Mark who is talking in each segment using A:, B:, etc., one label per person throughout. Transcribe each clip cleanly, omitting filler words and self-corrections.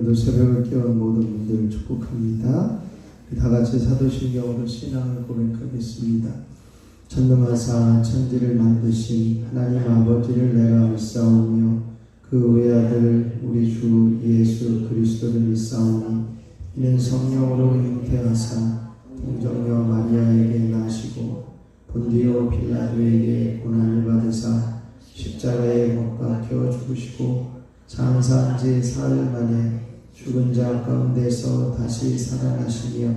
A: 오늘도 새벽을 깨운 모든 분들을 축복합니다. 다 같이 사도신경으로 신앙을 고백하겠습니다. 전능하사 천지를 만드신 하나님 아버지를 내가 믿사오며 그 외아들 우리 주 예수 그리스도를 믿사오니 이는 성령으로 잉태하사 동정녀 마리아에게 나시고 본디오 빌라도에게 고난을 받으사 십자가에 못 박혀 죽으시고 장사한 지 사흘 만에 죽은 자 가운데서 다시 살아나시며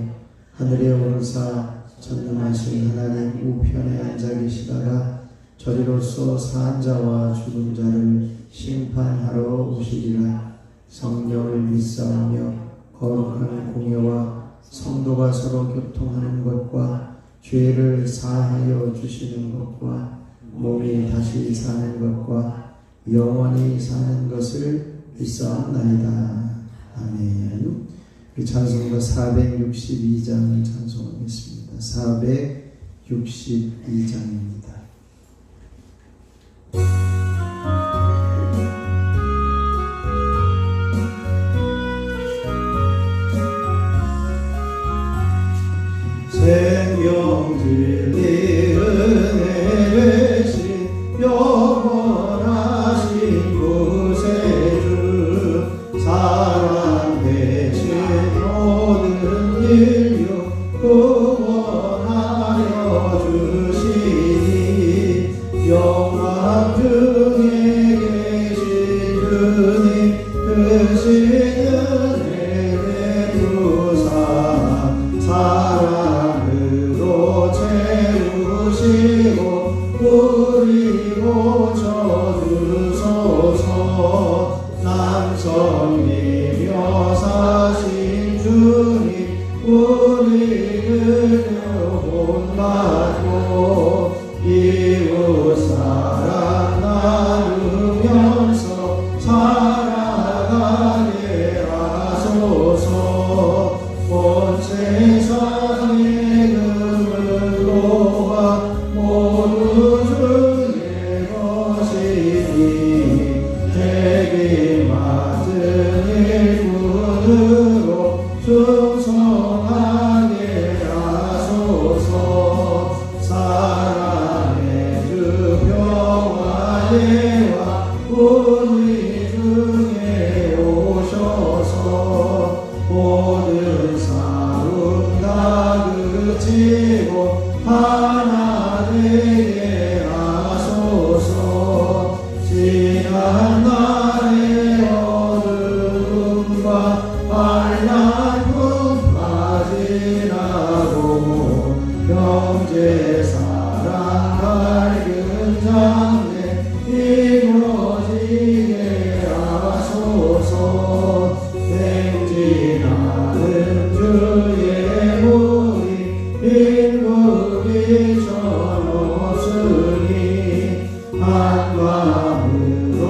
A: 하늘에 오르사 전능하신 하나님 우편에 앉아 계시다가 저리로서 사한 자와 죽은 자를 심판하러 오시리라. 성령을 믿사오며 거룩한 공예와 성도가 서로 교통하는 것과 죄를 사하여 주시는 것과 몸이 다시 사는 것과 영원히 사는 것을 믿사옵나이다. 아멘. 우리 찬송가 462장 찬송하겠습니다. 462장입니다.
B: 생명 진리 은혜 되신 영원하신 구세주 사랑 대신 모든 인류 구원하여 주시니 영광 중에 계신 주님 크신 은혜 베푸사 사랑으로 채우시고 우리 고쳐주소서. 남성이며 사신 주님 우리를 본받고 이웃 사랑 나누면서 살아가게 하소서. 온 세상의 금을로와 모두 주의 것이니 되게 맡은 일꾼으로 충성하게 하소서. 사랑의 주 평화제와 우리 중에 오셔서 모든 싸움 다 그치고 하나 되게 하소서. 지난 날의 어둠과 빨간 꿈까지나고 형제 사랑 밝은 장래 이루어지게 하소서. 행진하는 주의 우리 일국이 전없으니 한마음으로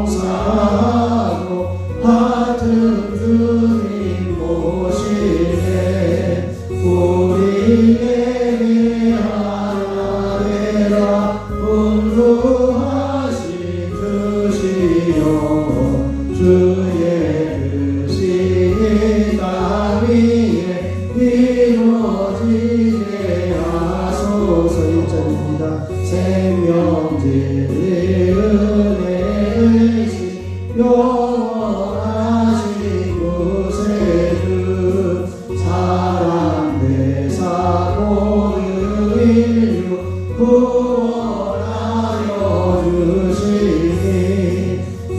B: 봉사하고 같은 주님 모시네. 우리에게 하나 되라 분부하신 주시여. 주의 뜻이 땅 위에 이루어지게 하소서. 1절입니다. 생명 진리 은혜 되신 영원하신 구세주 사랑 대사 모든 인류 구원하여 주시니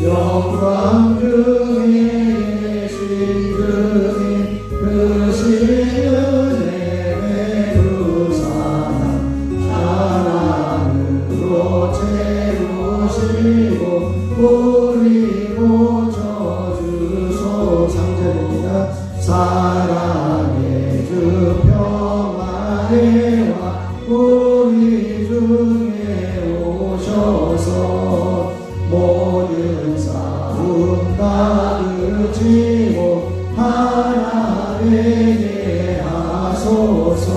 B: 영광 중에 계신 주님 크신 은혜 베푸사 사랑으로 채우시고 우리 고쳐주소서. 3절입니다. 사랑의 주 평화와 우리 중에 오셔서 모든 싸움 다 그치고 하나 되게 하소서.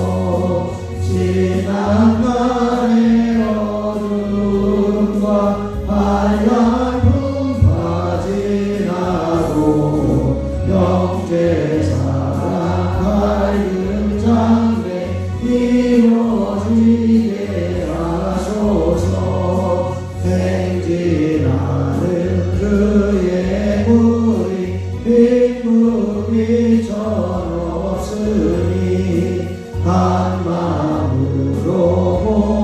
B: 지난 날의 어둠과 하얀 품바지나고 피나는 그의 물이 빈물이 전없으니 한 마음으로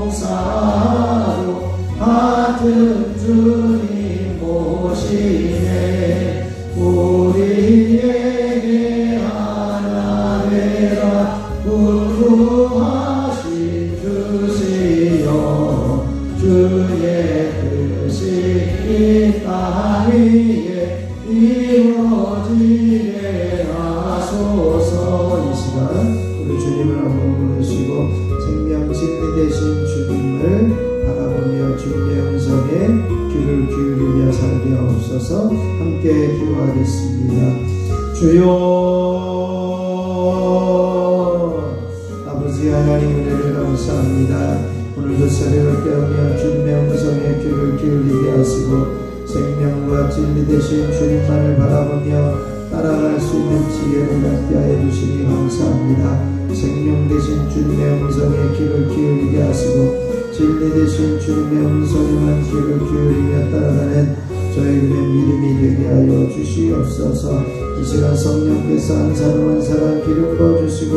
B: 봉사하고 같은 주님 모시네 우리에게 하나 되라 불구하신 주시여 주의 뜻이 이 땅 위에 이루어지게 하소서. 이 시간 우리 주님을 한번 부르시고 생명 진리 되신 주님을 바라보며 주님의 음성에 귀를 기울이며 살게 하옵소서. 함께 기도하겠습니다. 주여 아버지 하나님 은혜를 감사합니다. 오늘도 새벽을 깨우며 주님의 음성에 귀를 기울이게 하시고 생명과 진리 되신 주님만을 바라보며 따라갈 수 있는 지혜를 갖게 하여 주시니 감사합니다. 생명 되신 주님의 음성에 귀를 기울이게 하시고 진리 되신 주님의 음성에만 귀를 기울이며 따라가는 저희들의 믿음이 되게 하여 주시옵소서. 이 시간 성령께서 한 사람 한 사람 기름 부어주시고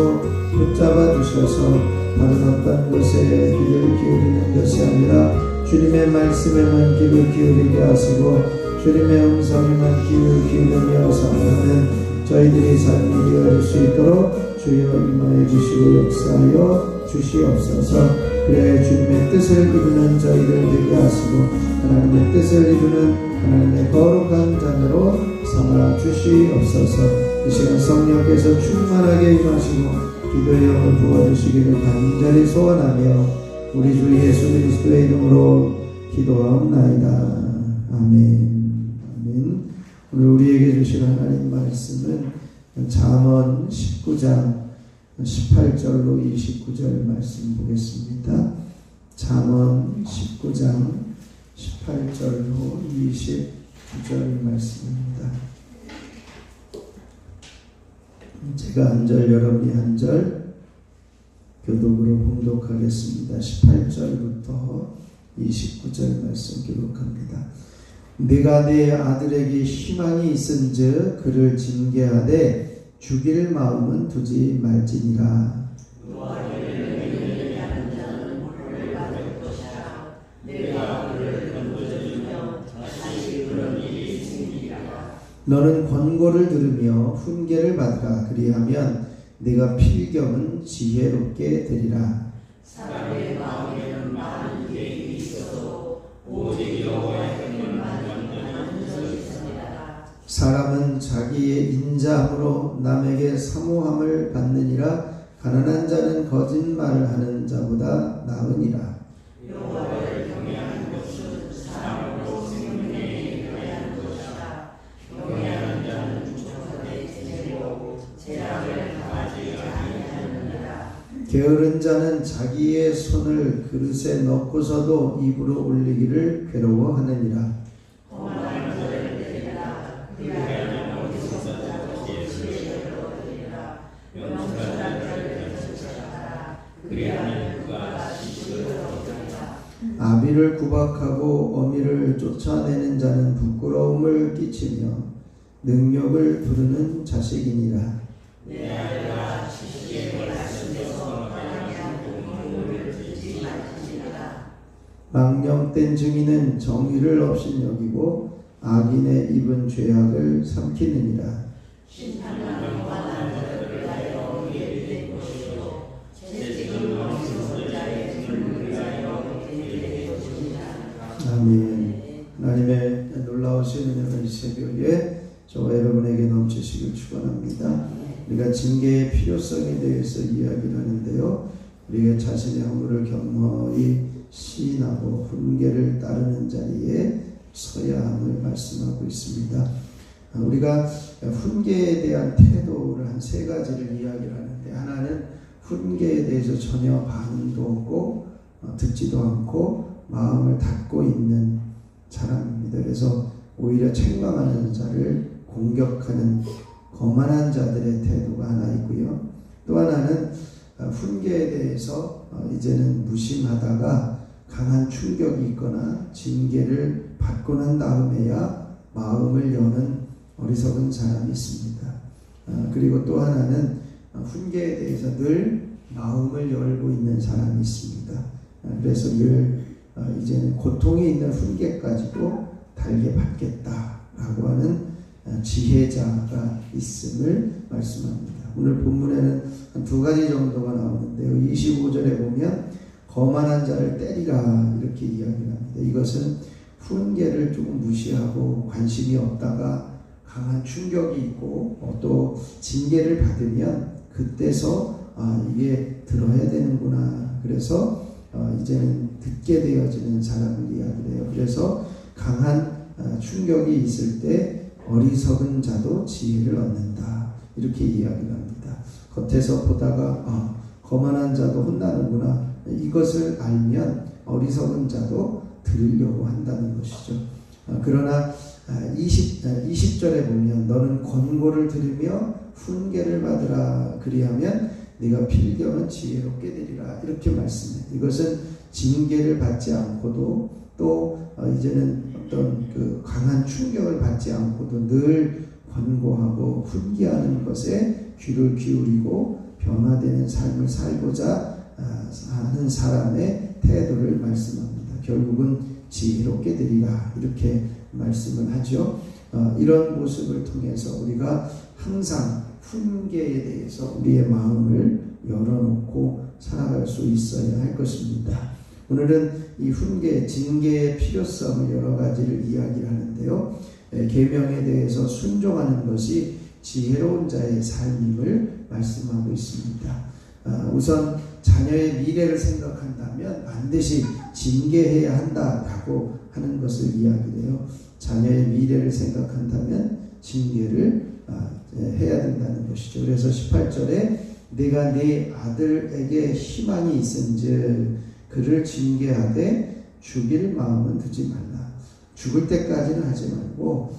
B: 붙잡아 주셔서 다른 어떤 곳에 귀를 기울이는 것이 아니라 주님의 말씀에만 귀를 기울이게 하시고 주님의 음성에만 귀를 기울이며 살아가는 저희들의 삶이 되어질 수 있도록 주여 임하여 주시고 역사하여 주시옵소서. 그래야 주님의 뜻을 이루는 저희들 되게 하시고 하나님의 뜻을 이루는 하나님의 거룩한 자녀로 삼아 주시옵소서. 이 시간 성령께서 충만하게 임하시고 기도의 영을 부어주시기를 간절히 소원하며 우리 주 예수 그리스도의 이름으로 기도하옵나이다. 아멘. 아멘. 오늘 우리에게 주실 하나님 말씀은 잠언 19장 18절로 29절 말씀 보겠습니다. 잠언 19장 18절로 29절 말씀입니다. 제가 한 절 여러분이 한 절 교독으로 봉독하겠습니다. 18절부터 29절 말씀 기록합니다. 네가 네 아들에게 희망이 있은즉 그를 징계하되 죽일 마음은 두지 말지니라. 너는 권고를 들으며 훈계를 받으라. 그리하면 네가 필경은 지혜롭게 되리라.
C: 사람의 마음에는 많은 계획이 있어도 오직 여호와께만 완전한 흔적이 있습니다.
A: 사람은 자기의 인자함으로 남에게 사모함을 받느니라. 가난한 자는 거짓말을 하는 자보다 나으니라.
C: 여호와를 경외하는 것은 사람으로 생명에 이르는 것이다. 경외하는 자는 조사대 지혜로 재앙을 당하지 아니하느니라.
A: 게으른 자는 자기의 손을 그릇에 넣고서도 입으로 올리기를 괴로워하느니라.
C: 거만한 자를 때리라. 그리하면 어디서도 지혜를 얻으리라. 명철한 자를 쫓아가라. 그리하면 그가 지식을 얻으리라.
A: 아비를 구박하고 어미를 쫓아내는 자는 부끄러움을 끼치며 능력을 부르는 자식이니라.
C: 내 아들아 지식의 말씀에서 다양한 공로를 듣지 말지니라.
A: 망령된 증인은 정의를 없이 여기고 악인의 입은 죄악을 삼키느니라.
C: 심판하는 영원한 자들을 위하여 예비된 것이요 채찍은 어리석은 자의 등을 위하여 예비된 것이니라.
A: 아멘. 하나님의 놀라우신 은혜를 이 새벽에 저와 여러분에게 넘치시길 축원합니다. 우리가 징계의 필요성에 대해서 이야기를 하는데요. 우리가 자신의 허물을 겸허히 시인하고 훈계를 따르는 자리에 서야 함을 말씀하고 있습니다. 우리가 훈계에 대한 태도를 한 세 가지를 이야기를 하는데, 하나는 훈계에 대해서 전혀 반응도 없고 듣지도 않고 마음을 닫고 있는 사람입니다. 그래서 오히려 책망하는 자를 공격하는 거만한 자들의 태도가 하나 있고요. 또 하나는 훈계에 대해서 이제는 무심하다가 강한 충격이 있거나 징계를 받고 난 다음에야 마음을 여는 어리석은 사람이 있습니다. 그리고 또 하나는 훈계에 대해서 늘 마음을 열고 있는 사람이 있습니다. 그래서 늘 이제는 고통이 있는 훈계까지도 달게 받겠다라고 하는 지혜자가 있음을 말씀합니다. 오늘 본문에는 한 2가지 정도가 나오는데요. 25절에 보면 거만한 자를 때리라 이렇게 이야기를 합니다. 이것은 훈계를 조금 무시하고 관심이 없다가 강한 충격이 있고 또 징계를 받으면 그때서 이게 들어야 되는구나. 그래서 이제는 듣게 되어지는 사람을 이야기해요. 그래서 강한 충격이 있을 때 어리석은 자도 지혜를 얻는다. 이렇게 이야기를 합니다. 겉에서 보다가 거만한 자도 혼나는구나. 이것을 알면 어리석은 자도 들으려고 한다는 것이죠. 그러나 20절에 보면 너는 권고를 들으며 훈계를 받으라. 그리하면 네가 필경은 지혜롭게 되리라. 이렇게 말씀해요. 이것은 징계를 받지 않고도 또 이제는 어떤 그 강한 충격을 받지 않고도 늘 권고하고 훈계하는 것에 귀를 기울이고 변화되는 삶을 살고자 하는 사람의 태도를 말씀합니다. 결국은 지혜롭게 되리라 이렇게 말씀을 하죠. 이런 모습을 통해서 우리가 항상 훈계에 대해서 우리의 마음을 열어놓고 살아갈 수 있어야 할 것입니다. 오늘은 이 훈계, 징계의 필요성을 여러 가지를 이야기를 하는데요. 계명에 대해서 순종하는 것이 지혜로운 자의 삶임을 말씀하고 있습니다. 우선 자녀의 미래를 생각한다면 반드시 징계해야 한다라고 하는 것을 이야기해요. 자녀의 미래를 생각한다면 징계를 해야 된다는 것이죠. 그래서 18절에 내가 네 아들에게 희망이 있은즉 그를 징계하되 죽일 마음은 두지 말라. 죽을 때까지는 하지 말고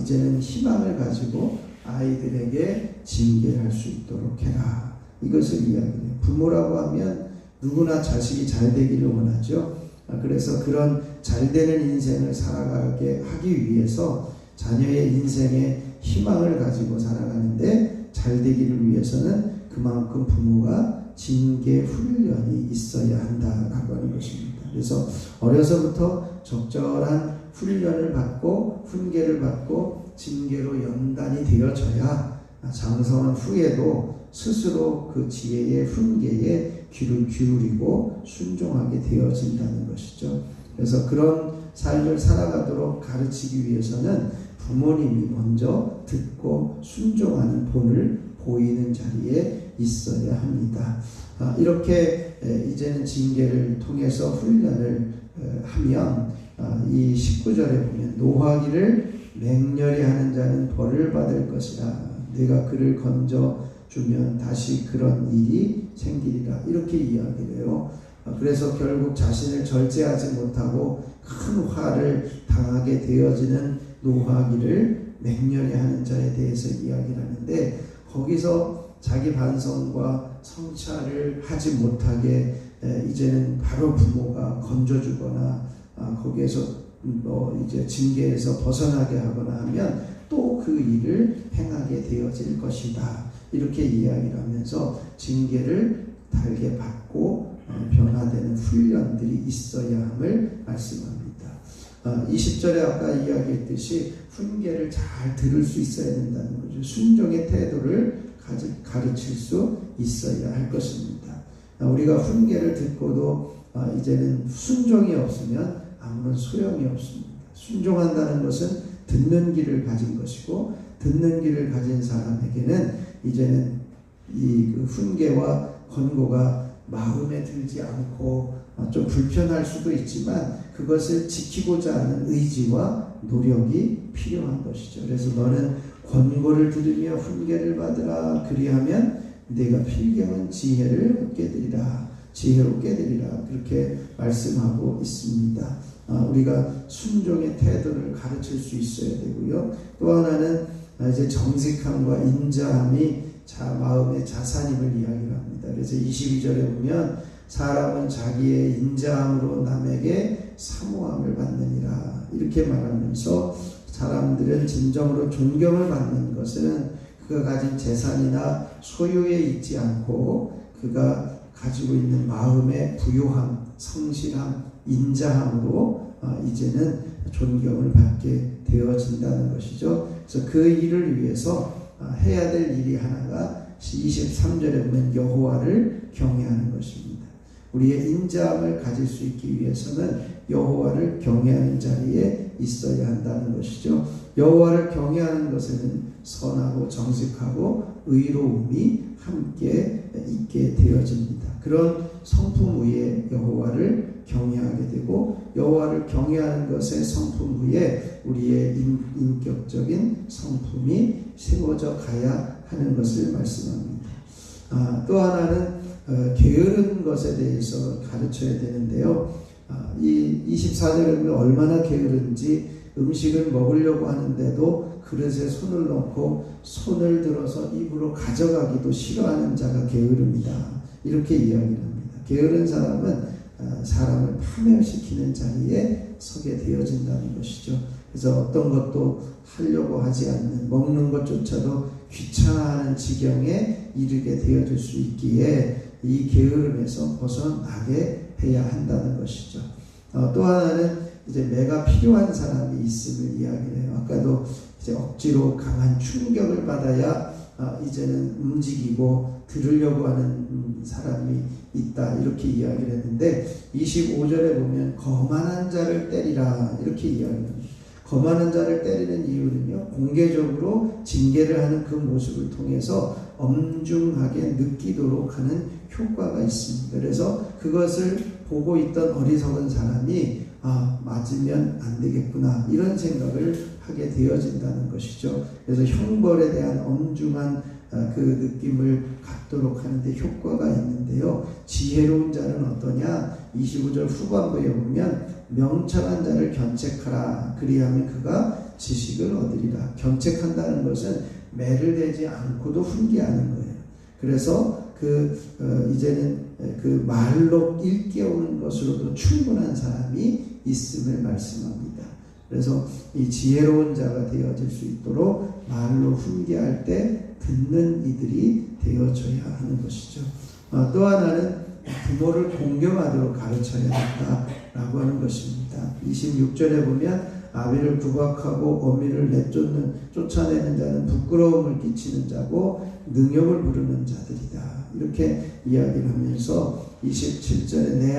A: 이제는 희망을 가지고 아이들에게 징계할 수 있도록 해라. 이것을 이야기해요. 부모라고 하면 누구나 자식이 잘 되기를 원하죠. 그래서 그런 잘되는 인생을 살아가게 하기 위해서 자녀의 인생에 희망을 가지고 살아가는데 잘 되기를 위해서는 그만큼 부모가 징계 훈련이 있어야 한다라고 하는 것입니다. 그래서 어려서부터 적절한 훈련을 받고 훈계를 받고 징계로 연단이 되어져야 장성한 후에도 스스로 그 지혜의 훈계에 귀를 기울이고 순종하게 되어진다는 것이죠. 그래서 그런 삶을 살아가도록 가르치기 위해서는 부모님이 먼저 듣고 순종하는 본을 보이는 자리에 있어야 합니다. 이렇게 이제는 징계를 통해서 훈련을 하면 이 19절에 보면 노하기를 맹렬히 하는 자는 벌을 받을 것이라. 내가 그를 건져 주면 다시 그런 일이 생기리라. 이렇게 이야기를 해요. 그래서 결국 자신을 절제하지 못하고 큰 화를 당하게 되어지는 노하기를 맹렬히 하는 자에 대해서 이야기를 하는데 거기서 자기 반성과 성찰을 하지 못하게 이제는 바로 부모가 건져주거나 거기에서 이제 징계에서 벗어나게 하거나 하면 또 그 일을 행하게 되어질 것이다. 이렇게 이야기를 하면서 징계를 달게 받고 변화되는 훈련들이 있어야 함을 말씀합니다. 20절에 아까 이야기했듯이 훈계를 잘 들을 수 있어야 된다는 거죠. 순종의 태도를 가르칠 수 있어야 할 것입니다. 우리가 훈계를 듣고도 이제는 순종이 없으면 아무런 소용이 없습니다. 순종한다는 것은 듣는 귀를 가진 것이고 듣는 귀를 가진 사람에게는 이제는 이 훈계와 권고가 마음에 들지 않고 좀 불편할 수도 있지만 그것을 지키고자 하는 의지와 노력이 필요한 것이죠. 그래서 너는 권고를 들으며 훈계를 받으라. 그리하면 네가 필경은 지혜를 얻게 되리라. 지혜롭게 되리라. 그렇게 말씀하고 있습니다. 우리가 순종의 태도를 가르칠 수 있어야 되고요. 또 하나는 이제 정직함과 인자함이 마음의 자산임을 이야기를 합니다. 그래서 22절에 보면 사람은 자기의 인자함으로 남에게 사모함을 받느니라. 이렇게 말하면서 사람들은 진정으로 존경을 받는 것은 그가 가진 재산이나 소유에 있지 않고 그가 가지고 있는 마음의 부요함, 성실함, 인자함으로 이제는 존경을 받게 되어진다는 것이죠. 그래서 그 일을 위해서 해야 될 일이 하나가 23절에 보면 여호와를 경외하는 것입니다. 우리의 인자함을 가질 수 있기 위해서는 여호와를 경외하는 자리에 있어야 한다는 것이죠. 여호와를 경외하는 것에는 선하고 정직하고 의로움이 함께 있게 되어집니다. 그런 성품 위에 여호와를 경외하게 되고 여호와를 경외하는 것의 성품 위에 우리의 인격적인 성품이 세워져 가야 하는 것을 말씀합니다. 또 하나는 게으른 것에 대해서 가르쳐야 되는데요. 이 24절에 보면 얼마나 게으른지 음식을 먹으려고 하는데도 그릇에 손을 넣고 손을 들어서 입으로 가져가기도 싫어하는 자가 게으릅니다. 이렇게 이야기를 합니다. 게으른 사람은 사람을 파멸시키는 자리에 서게 되어진다는 것이죠. 그래서 어떤 것도 하려고 하지 않는, 먹는 것조차도 귀찮아하는 지경에 이르게 되어질 수 있기에 이 게으름에서 벗어나게 해야 한다는 것이죠. 또 하나는 이제 내가 필요한 사람이 있음을 이야기를 해요. 아까도 이제 억지로 강한 충격을 받아야 이제는 움직이고 들으려고 하는 사람이 있다, 이렇게 이야기를 했는데 25절에 보면 거만한 자를 때리라, 이렇게 이야기합니다. 거만한 자를 때리는 이유는요, 공개적으로 징계를 하는 그 모습을 통해서 엄중하게 느끼도록 하는 효과가 있습니다. 그래서 그것을 보고 있던 어리석은 사람이 맞으면 안 되겠구나, 이런 생각을 하게 되어진다는 것이죠. 그래서 형벌에 대한 엄중한 그 느낌을 갖도록 하는데 효과가 있는데요. 지혜로운 자는 어떠냐? 25절 후반부에 보면 명철한 자를 견책하라, 그리하면 그가 지식을 얻으리라. 견책한다는 것은 매를 대지 않고도 훈계하는 거예요. 그래서 이제는 그 말로 일깨우는 것으로도 충분한 사람이 있음을 말씀합니다. 그래서 이 지혜로운 자가 되어질 수 있도록 말로 훈계할 때 듣는 이들이 되어져야 하는 것이죠. 또 하나는 부모를 공경하도록 가르쳐야 한다라고 하는 것입니다. 26절에 보면 아비를 구박하고 어미를 쫓아내는 자는 부끄러움을 끼치는 자고 능욕을 부르는 자들이다, 이렇게 이야기를 하면서 27절에 내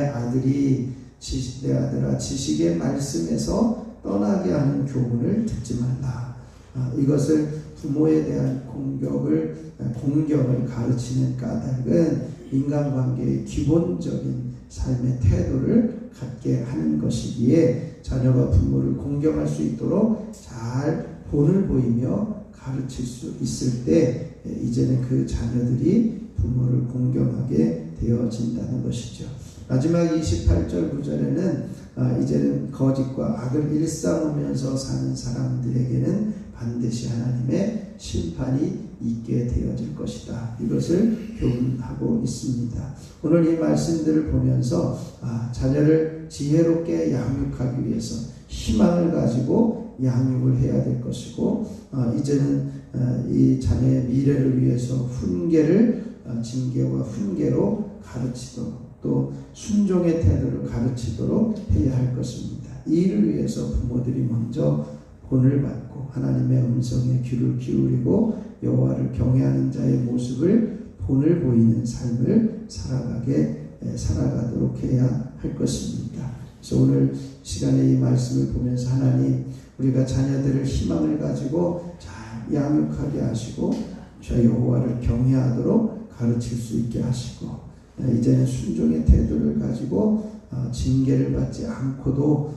A: 아들아 지식의 말씀에서 떠나게 하는 교훈을 듣지 말라. 이것을 부모에 대한 공경을 가르치는 까닭은 인간관계의 기본적인 삶의 태도를 갖게 하는 것이기에 자녀가 부모를 공경할 수 있도록 잘 본을 보이며 가르칠 수 있을 때 이제는 그 자녀들이 부모를 공경하게 되어진다는 것이죠. 마지막 28절 9절에는 이제는 거짓과 악을 일삼으면서 사는 사람들에게는 반드시 하나님의 심판이 있게 되어질 것이다, 이것을 교훈하고 있습니다. 오늘 이 말씀들을 보면서 자녀를 지혜롭게 양육하기 위해서 희망을 가지고 양육을 해야 될 것이고, 이제는 이 자녀의 미래를 위해서 징계와 훈계로 가르치도록, 또 순종의 태도를 가르치도록 해야 할 것입니다. 이 일을 위해서 부모들이 먼저 본을 받고 하나님의 음성에 귀를 기울이고 여호와를 경외하는 자의 모습을 본을 보이는 삶을 살아가도록 해야 할 것입니다. 그래서 오늘 시간에 이 말씀을 보면서 하나님, 우리가 자녀들을 희망을 가지고 잘 양육하게 하시고 저 여호와를 경외하도록 가르칠 수 있게 하시고, 이제는 순종의 태도를 가지고 징계를 받지 않고도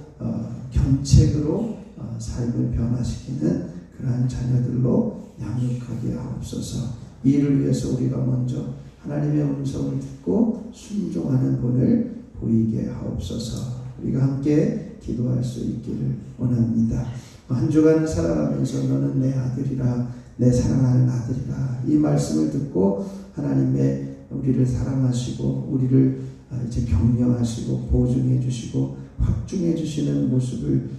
A: 견책으로 삶을 변화시키는 그러한 자녀들로 양육하게 하옵소서. 이 일을 위해서 우리가 먼저 하나님의 음성을 듣고 순종하는 본을 보이게 하옵소서. 우리가 함께 기도할 수 있기를 원합니다. 한 주간 살아가면서 너는 내 아들이라, 내 사랑하는 아들이라, 이 말씀을 듣고 하나님의 우리를 사랑하시고 우리를 이제 격려하시고 보증해 주시고 확증해 주시는 모습을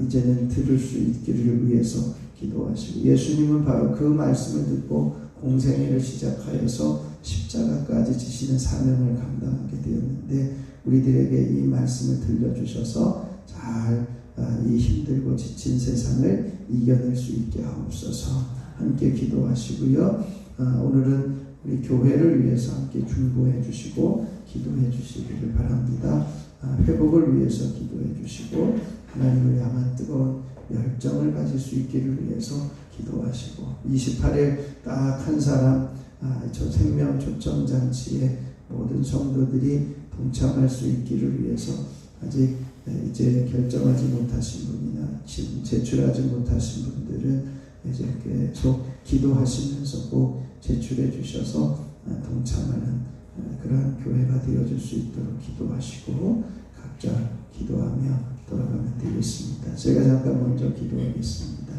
A: 이제는 들을 수 있기를 위해서 기도하시고, 예수님은 바로 그 말씀을 듣고 공생애를 시작하여서 십자가까지 지시는 사명을 감당하게 되었는데, 우리들에게 이 말씀을 들려주셔서 잘 이 힘들고 지친 세상을 이겨낼 수 있게 하옵소서. 함께 기도하시고요. 오늘은 우리 교회를 위해서 함께 중보해 주시고 기도해 주시기를 바랍니다. 회복을 위해서 기도해 주시고, 하나님을 향한 뜨거운 열정을 가질 수 있기를 위해서 기도하시고, 28일 딱 한 사람 저 생명 초청잔치에 모든 성도들이 동참할 수 있기를 위해서 아직 이제 결정하지 못하신 분이나 지금 제출하지 못하신 분들은 이제 계속 기도하시면서 꼭 제출해 주셔서 동참하는 그러한 교회가 되어줄 수 있도록 기도하시고, 각자 기도하며 돌아가면 되겠습니다. 제가 잠깐 먼저 기도하겠습니다.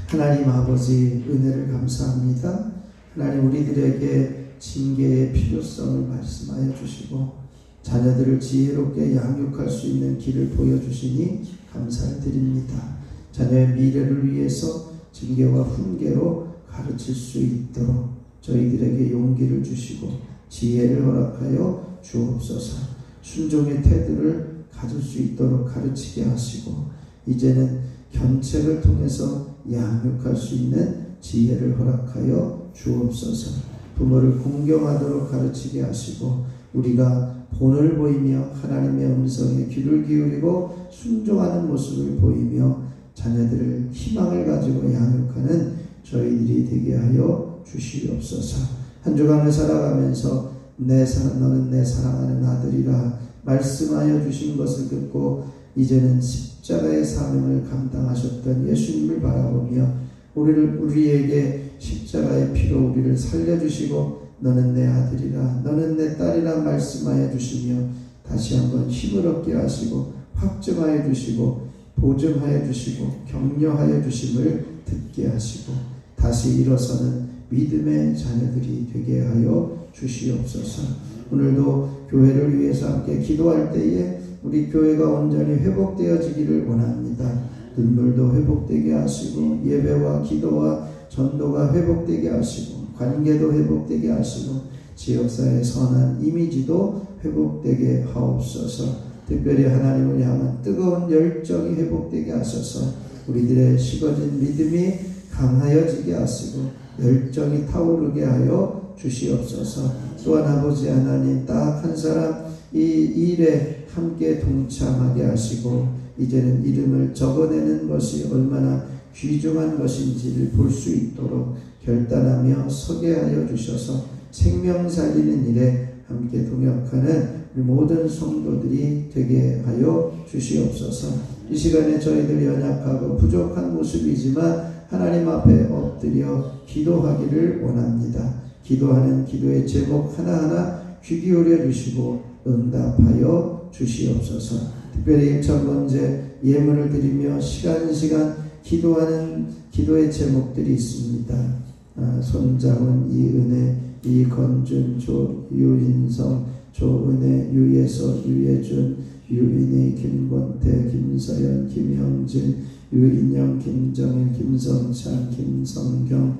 A: 하나님 아버지, 은혜를 감사합니다. 하나님, 우리들에게 징계의 필요성을 말씀하여 주시고 자녀들을 지혜롭게 양육할 수 있는 길을 보여주시니 감사를 드립니다. 자녀의 미래를 위해서 징계와 훈계로 가르칠 수 있도록 저희들에게 용기를 주시고 지혜를 허락하여 주옵소서. 순종의 태도를 가질 수 있도록 가르치게 하시고, 이제는 견책을 통해서 양육할 수 있는 지혜를 허락하여 주옵소서. 부모를 공경하도록 가르치게 하시고, 우리가 본을 보이며 하나님의 음성에 귀를 기울이고 순종하는 모습을 보이며 자녀들을 희망을 가지고 양육하는 저희들이 되게 하여 주시옵소서. 한 주간을 살아가면서 너는 내 사랑하는 아들이라 말씀하여 주신 것을 듣고 이제는 십자가의 사명을 감당하셨던 예수님을 바라보며 우리에게 십자가의 피로 우리를 살려주시고 너는 내 아들이라 너는 내 딸이라 말씀하여 주시며 다시 한번 힘을 얻게 하시고 확증하여 주시고 보증하여 주시고 격려하여 주심을 듣게 하시고 다시 일어서는 믿음의 자녀들이 되게 하여 주시옵소서. 오늘도 교회를 위해서 함께 기도할 때에 우리 교회가 온전히 회복되어지기를 원합니다. 눈물도 회복되게 하시고 예배와 기도와 전도가 회복되게 하시고 관계도 회복되게 하시고 지역사회의 선한 이미지도 회복되게 하옵소서. 특별히 하나님을 향한 뜨거운 열정이 회복되게 하셔서 우리들의 식어진 믿음이 강하여지게 하시고 열정이 타오르게 하여 주시옵소서. 또한 아버지 하나님, 딱 한 사람 이 일에 함께 동참하게 하시고 이제는 이름을 적어내는 것이 얼마나 귀중한 것인지를 볼 수 있도록 결단하며 서게 하여 주셔서 생명 살리는 일에 함께 동역하는 우리 모든 성도들이 되게 하여 주시옵소서. 이 시간에 저희들이 연약하고 부족한 모습이지만 하나님 앞에 엎드려 기도하기를 원합니다. 기도하는 기도의 제목 하나하나 귀 기울여 주시고 응답하여 주시옵소서. 특별히 1,000번째 예물을 드리며 시간 기도하는 기도의 제목들이 있습니다. 손장은 이은혜, 이건준, 조유인성, 조은혜, 유예서, 유예준, 유인희, 김권태, 김서연, 김형진, 유인영, 김정일, 김성찬, 김성경,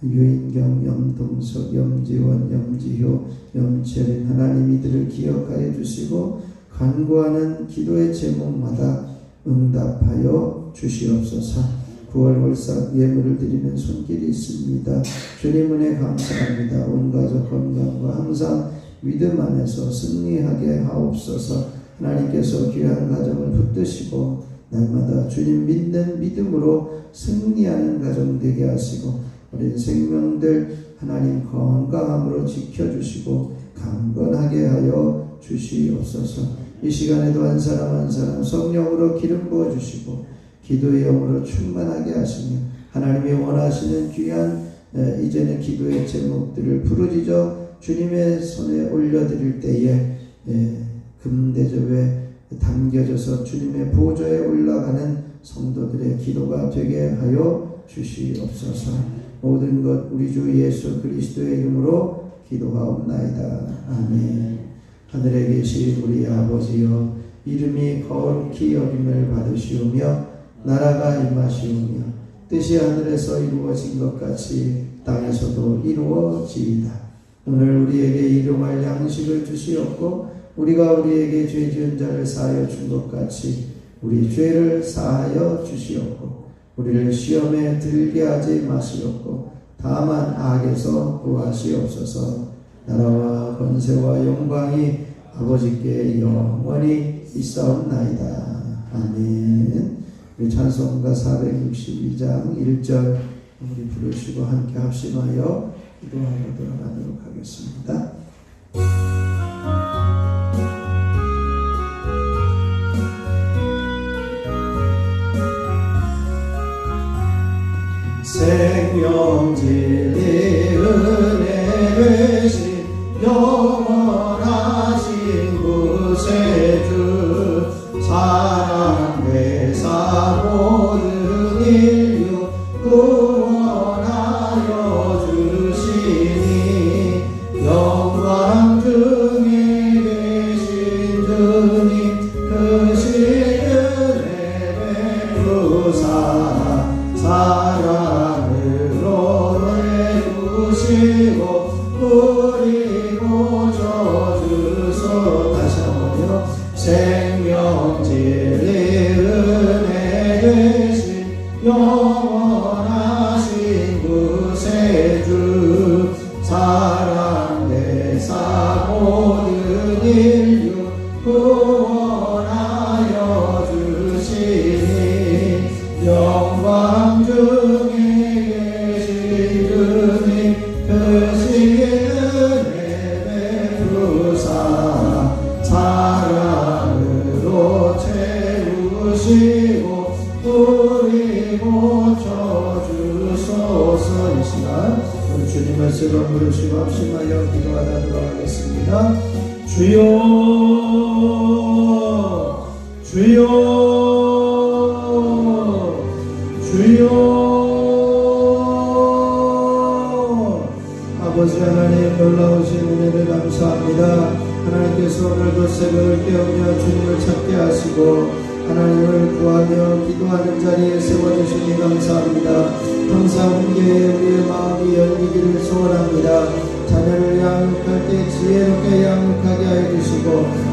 A: 유인경, 염동석, 염지원, 염지효, 염채린. 하나님 이들을 기억하여 주시고 간구하는 기도의 제목마다 응답하여 주시옵소서. 9월 월삭 예물을 드리는 손길이 있습니다. 주님 은혜 감사합니다. 온 가족 건강과 항상 믿음 안에서 승리하게 하옵소서. 하나님께서 귀한 가정을 붙드시고 날마다 주님 믿는 믿음으로 승리하는 가정 되게 하시고 어린 생명들 하나님 건강함으로 지켜주시고 강건하게 하여 주시옵소서. 이 시간에도 한 사람 한 사람 성령으로 기름 부어주시고 기도의 영으로 충만하게 하시며 하나님이 원하시는 귀한 이제는 기도의 제목들을 부르짖어 주님의 손에 올려드릴 때에 금대접에 담겨져서 주님의 보좌에 올라가는 성도들의 기도가 되게 하여 주시옵소서. 모든 것 우리 주 예수 그리스도의 이름으로 기도하옵나이다. 아멘. 하늘에 계신 우리 아버지여, 이름이 거룩히 여김을 받으시오며 나라가 임하시오며 뜻이 하늘에서 이루어진 것 같이 땅에서도 이루어지이다. 오늘 우리에게 일용할 양식을 주시옵고 우리가 우리에게 죄 지은 자를 사하여 준 것 같이 우리 죄를 사하여 주시옵고 우리를 시험에 들게 하지 마시옵고 다만 악에서 구하시옵소서. 나라와 권세와 영광이 아버지께 영원히 있사옵나이다. 아멘. 우리 찬송가 462장 1절 우리 부르시고 함께 합심하여 기도하며 돌아가도록 하겠습니다.
B: 생명 진리 은혜 되신 영원하신 구세주 사랑 회사 모든 인류 구원하여 주시니 영광 중에 계신 주님 크신 은혜 베푸사 사랑으로 내주시고 우리 고쳐주소. 다시 한번요. 생명 진리 은혜 되신 영원하신 구세주 사랑 대사 모든 인류 구원하여 주시니 영광 중에 계신 주님 크신 은혜 베푸사 사랑으로 채우시고 우리 고쳐주소서. 이 시간 우리 주님 말씀을 부르시고 합심하여 기도하도록 하겠습니다. 주여 주여 주여. 아버지 하나님 놀라우신 은혜를 감사합니다. 하나님께서 오늘도 새벽을 깨우며 주님을 찾게 하시고 하나님을 구하며 기도하는 자리에 세워주시니 감사합니다. 항상 훈계에 우리의 마음이 열리기를 소원합니다. 자녀를 양육할 때 지혜롭게 양육하게 하여 주시고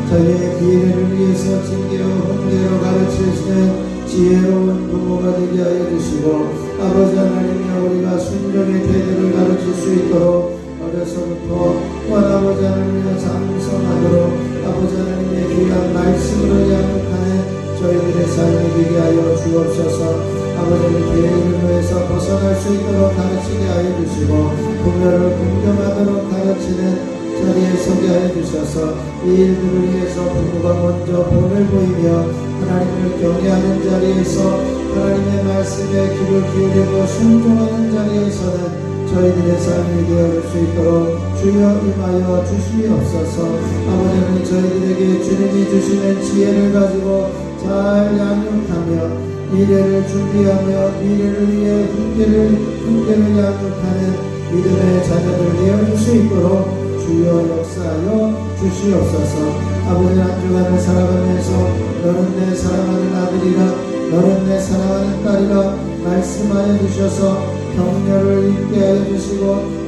B: 자녀의 미래를 위해서 징계와 훈계로 가르치시는 지혜로운 부모가 되게 하여 주시고 아버지 하나님이여 우리가 순종의 태도를 가르칠 수 있도록 어려서부터 또한 아버지 하나님이여 장성하도록 아버지 하나님의 귀한 말씀으로 양육하는 저희들의 삶이 되게 하여 주옵소서. 아버지의 계획을 위해서 벗어날 수 있도록 가르치게 하여 주시고 분별을 공경하도록 가르치는 자리에 서게 하여 주셔서 이 일들을 위해서 부모가 먼저 본을 보이며 하나님을 경외하는 자리에서 하나님의 말씀에 귀를 기울이고 순종하는 자리에서는 저희들의 삶이 되어줄 수 있도록 주여 임하여 주시옵소서. 아버지는 저희들에게 주님이 주시는 지혜를 가지고 잘 양육하며 미래를 준비하며 미래를 위해 훈계를 양육하는 믿음의 자녀들 되어줄 수 있도록 주여 역사하여 주시옵소서. 아버지 한 주간을 살아가면서 너는 내 사랑하는 아들이라 너는 내 사랑하는 딸이라 말씀하여 주셔서 격려를 입게 하여 주시고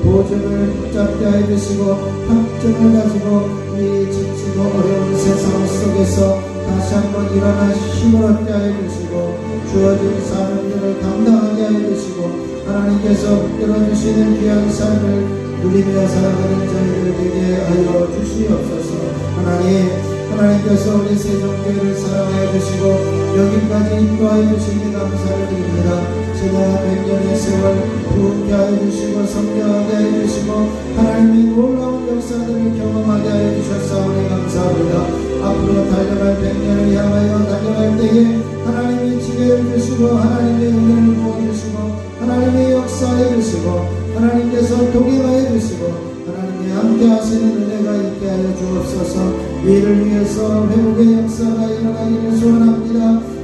B: 보증을 붙잡게 하여 주시고 확증을 가지고 이 지치고 어려운 세상 속에서 다시 한번 일어나 힘을 얻게 하여 주시고 주어진 사명들을 감당하게 하여 주시고 하나님께서 붙들어주시는 귀한 삶을 누리며 살아가는 저희들 되게 하여 주시옵소서. 하나님께서 우리 세종교회를 사랑하여 주시고 여기까지 인도하여 주시니 감사를 드립니다. 지난 100년의 세월 부흥케 하여 주시고 성장하게 하여 주시고 하나님의 놀라운 역사들을 경험하게 하여 주셨사오니 감사합니다. 앞으로 달려갈 100년을 향하여 달려갈 때에 하나님이 지혜를 주시고 하나님의 은혜를 부어주시고 하나님의 역사해 주시고 하나님께서 동행하여 주시고 하나님이 함께 하시는 은혜가 있게 하여 주옵소서. 이를 위해서 회복의 역사가 일어나기를 소원합니다.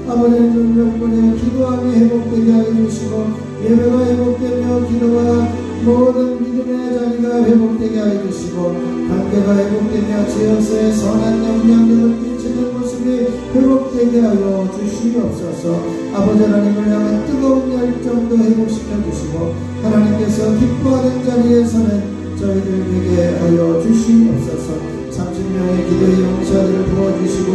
B: 아버지의 눈을 보내 기도하며 회복되게 하여 주시고 예배가 회복되며 기도와 모든 믿음의 자리가 회복되게 하여 주시고 관계가 회복되며 지역사의 선한 영향력을 끼치는 모습이 이루게 하여 주시옵소서. 아버지 하나님을 향한 뜨거운 열정도 회복시켜 주시고 하나님께서 기뻐하는 자리에서는 저희들에게 하여 주시옵소서. 30명의 기도의 용사들을 부어주시고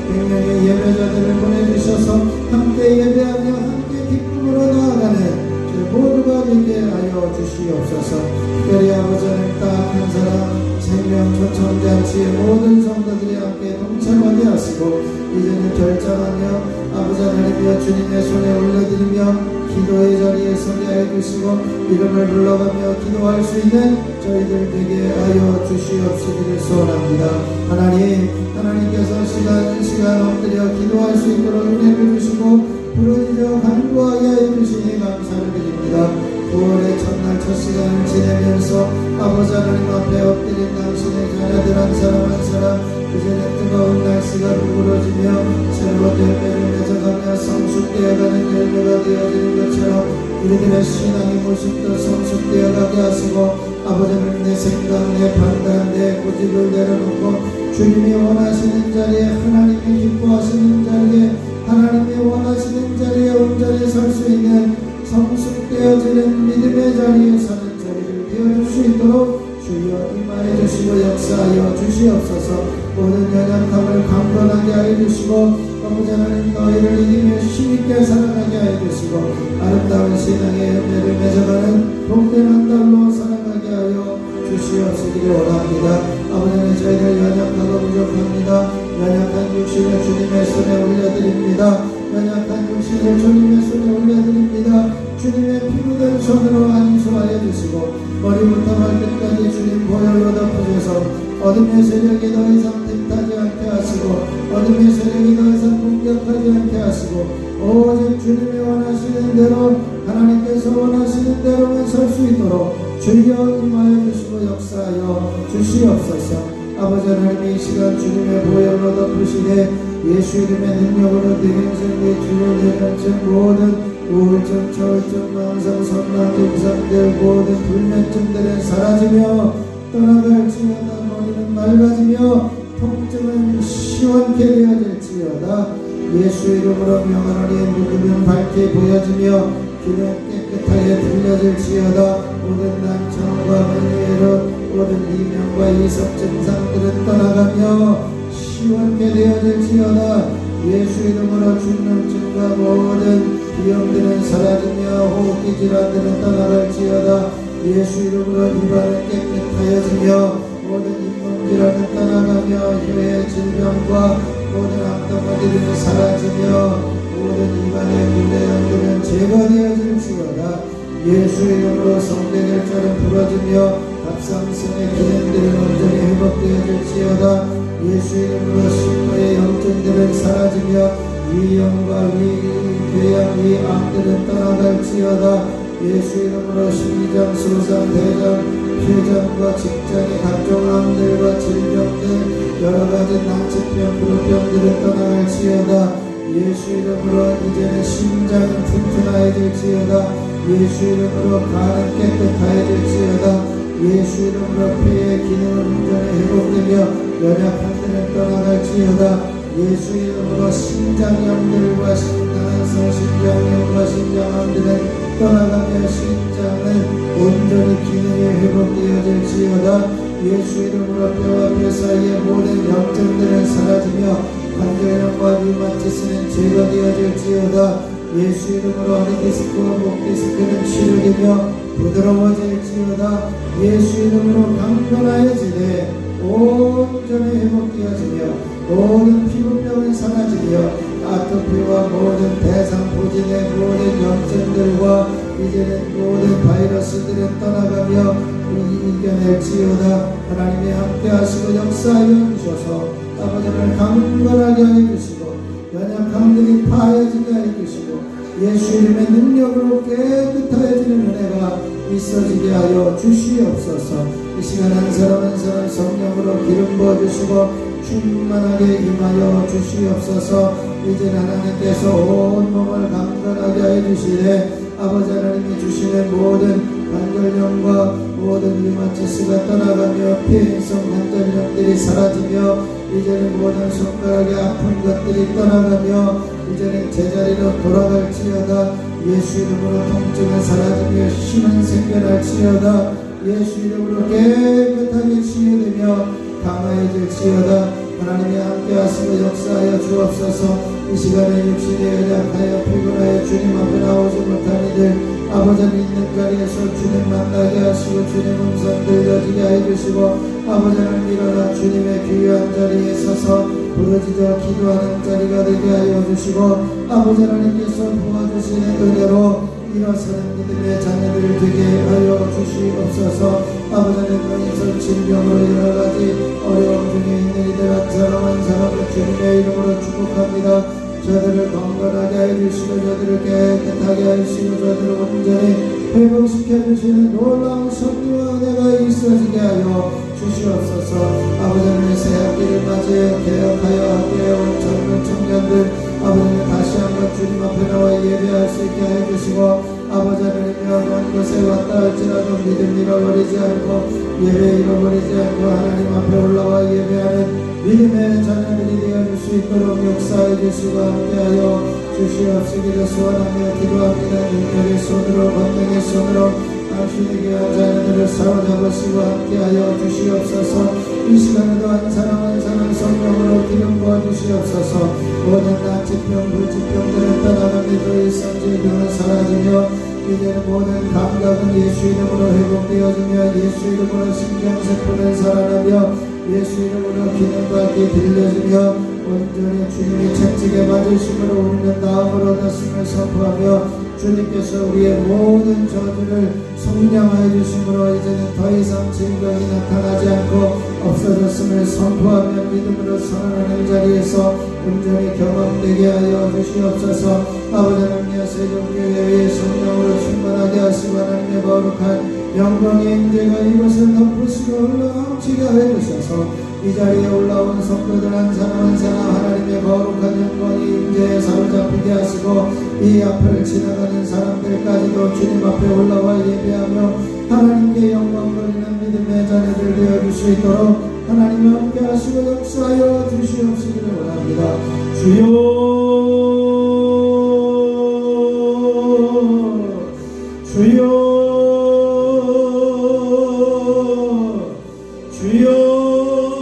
B: 100명의 예배자들을 보내주셔서 함께 예배하며 함께 기쁨으로 나아가는 저희 모두가 되게 하여 주시옵소서. 특별히 아버지 하나님 딱 한 사람 생명 초청잔치의 모든 성도들이 함께 동참하게 하시고 이제는 결정하며 아버지 하나님이여 주님의 손에 올려드리며 기도의 자리에 서게 해주시고 이름을 불러가며 기도할 수 있는 저희들 되게 하여 주시옵시기를 소원합니다. 하나님께서 시간 엎드려 기도할 수 있도록 은혜를 주시고 부르짖어 간구하게 해주시니 감사를 드립니다. 9월의 첫날 첫 시간을 지내면서 아버지 하나님 앞에 엎드린 당신의 자녀들 한 사람 한 사람 이제는 뜨거운 날씨가 누그러지며 새로운 열매를 맺어가며 성숙되어가는 열매가 되어지는 것처럼 우리들의 신앙의 모습도 성숙되어가게 하시고 아버지 하나님 내 생각, 내 판단, 내 고집을 내려놓고 주님이 원하시는 자리에 하나님이 기뻐하시는 자리에 하나님이 원하시는 자리에 온전히 설 수 있는 성숙되어지는 믿음의 자리에 서는 자리를 되어줄 수 있도록 주여 임하여 주시고 역사하여 주시옵소서. 모든 연약함을 강건하게 하여 주시고 아버지 하나님 너희를 이기며 힘있게 살아가게 하여 주시고 아름다운 신앙의 열매를 맺어가는 복된 한 달로 살아가게 하여 주시옵시기를 원합니다. 아버지 하나님 저희들 연약하고 부족합니다. 연약한 육신을 주님의 손에 올려드립니다. 연약한 육신을 주님의 손에 올려드립니다. 주님의 피부된 손으로 안수하여 주시고 머리부터 발끝까지 주님 보혈로 덮으셔서 어둠의 세력이 더 이상 틈타지 않게 하시고 어둠의 세력이 더 이상 공격하지 않게 하시고 오직 주님이 원하시는 대로 하나님께서 원하시는 대로만 설 수 있도록 주여 임하여 주시고 역사하여 주시옵소서. 아버지 하나님 이 시간 주님의 보혈로 덮으시되 예수 이름의 능력으로 대변생의 주로 대변증 모든 우울증, 저울증, 망상, 선망, 증상들 모든 불면증들은 사라지며 떠나갈지어다. 머리는 맑아지며 통증은 시원케 되어질지어다. 예수 이름으로 명하노니 누구면 밝게 보여지며 귀는 깨끗하게 들려질지어다. 모든 난청과 menye로 모든 이명과 이석 증상들은 떠나가며 시원케 되어질지어다. 예수 이름으로 중염증과 모든 비염들은 사라지며 호흡기 질환들은 떠나갈지어다. 예수 이름으로 입안은 깨끗하여지며 모든 잇몸 질환은 떠나가며 혀의 질병과 모든 악덩어리들은 사라지며 모든 입안의 불내염들은 제거되어질지어다. 예수 이름으로 성대결절은 부러지며 갑상선의 기능들은 온전히 회복되어질지어다. 예수 이름으로 심부의 염증들은 사라지며 위염과 위궤양, 위암들은 떠나갈지어다. 예수 이름으로 심장, 소장, 대장, 폐장과 직장의 각종 암들과 질병들 여러가지 난치병, 부르병들은 떠나갈지어다. 예수 이름으로 이제는 심장은 튼튼하여질지어다. 예수 이름으로 간은 깨끗하여질지어다. 예수 이름으로 폐의 기능은 온전히 회복되며 연약한 데는 떠나갈지어다. 예수 이름으로 심장염들과 심장안성, 심장염과 심장암들은 떠나가며 신장은 온전히 기능이 회복되어질지어다. 예수 이름으로 뼈와 뼈 사이의 모든 염증들은 사라지며 관절염과 류마티스는 제거되어질지어다. 예수 이름으로 허리디스크와 목디스크는 치료되며 부드러워질지어다. 예수 이름으로 강건하여지되 온전히 회복되어지며 모든 피부병은 사라지며 아토피와 모든 대상포진의 모든 염증들과 이제는 모든 바이러스들은 떠나가며 이겨낼지어다. 하나님이 함께 하시고 역사하여 주셔서 아버지를 강건하게 하여 주시고 연약함들이 파해지게 하여 주시고 예수 이름의 능력으로 깨끗하여지는 은혜가 있어지게 하여 주시옵소서. 이 시간 한 사람 한 사람 성령으로 기름 부어주시고 충만하게 임하여 주시옵소서. 이제 하나님께서 온 몸을 강건하게 하여 주시되 아버지 하나님이 주시는 모든 관절염과 모든 류마티스가 떠나가며 폐행성 관절염들이 사라지며 이제는 모든 손가락에 아픈 것들이 떠나가며 이제는 제자리로 돌아갈지어다. 예수 이름으로 통증은 사라지며 힘은 생겨날지어다. 예수 이름으로 깨끗하게 치유되며 강화해질지어다. 하나님이 함께하시고 역사하여 주옵소서. 이 시간에 육신에 연약하여 피곤하여 주님 앞에 나오지 못한 이들 아버지는 있는 자리에서 주님 만나게 하시고 주님 음성 들려지게 해주시고 아버지는 일어나 주님의 귀한 자리에 서서 부르짖어 기도하는 자리가 되게 하여 주시고 아버지 하나님께서 도와주시는 은혜로 일어서는 믿음의 자녀들 되게 하여 주시옵소서. 아버지는 명예설 질병으로 여러가지 어려움 중에 있는 이들 한 사람 한 사람을 주님의 이름으로 축복합니다. 저들을 건강하게 해주시고 저들을 깨끗하게 하시고 저들을 온전히 회복시켜 주시는 놀라운 섭리와 은혜가 있어지게 하여 주시옵소서. 아버지는 새 학기를 맞이하여 개혁하여 학교에 온 젊은 청년들 아버지는 다시 한번 주님 앞에 나와 예배할 수 있게 해주시고 아버지 하나님이여 먼 곳에 왔다 할지라도 믿음 잃어버리지 않고 예배 잃어버리지 않고 하나님 앞에 올라와 예배하는 믿음의 자녀들이 되어줄 수 있도록 역사해 주시고 함께하여 주시옵시기를 소원하며 기도합니다. 능력의 손으로 권능의 손으로 당신의 귀한 자녀들을 사로잡으시고 함께하여 주시옵소서. 이 시간에도 한 사람 한 사람 성령으로 기름 부어 주시옵소서. 모든 난치병 불치병들은 떠나갑니다. 일상질병은 사라지며 이제는 모든 감각은 예수 이름으로 회복되어지며 예수 이름으로 신경세포는 살아나며 예수 이름으로 기능과 귀 들려지며 온전히 주님의 채찍에 맞으심으로 우리는 나음을 얻었음을 선포하며 주님께서 우리의 모든 저주를 속량하여 주심으로 이제는 더 이상 질병이 나타나지 않고 없어졌음을 선포하며 믿음으로 선언하는 자리에서 온전히 경험되게 하여 주시옵소서. 아버지 하나님 세종교회의 성령으로 충만하게 하시고 하나님의 거룩한 영광의 임재가 이곳을 덮으시고 흘러넘치게 해주셔서 이 자리에 올라온 성도들 한 사람 한 사람 하나님의 거룩한 영광의 임재에 사로잡히게 하시고 이 앞을 지나가는 사람들까지도 주님 앞에 올라와 예배하며 하나님께 영광 돌리는 믿음의 자녀들 되어줄 수 있도록 하나님 함께 하시고 역사하여 주시옵시기를 원합니다. 주여 주여 주여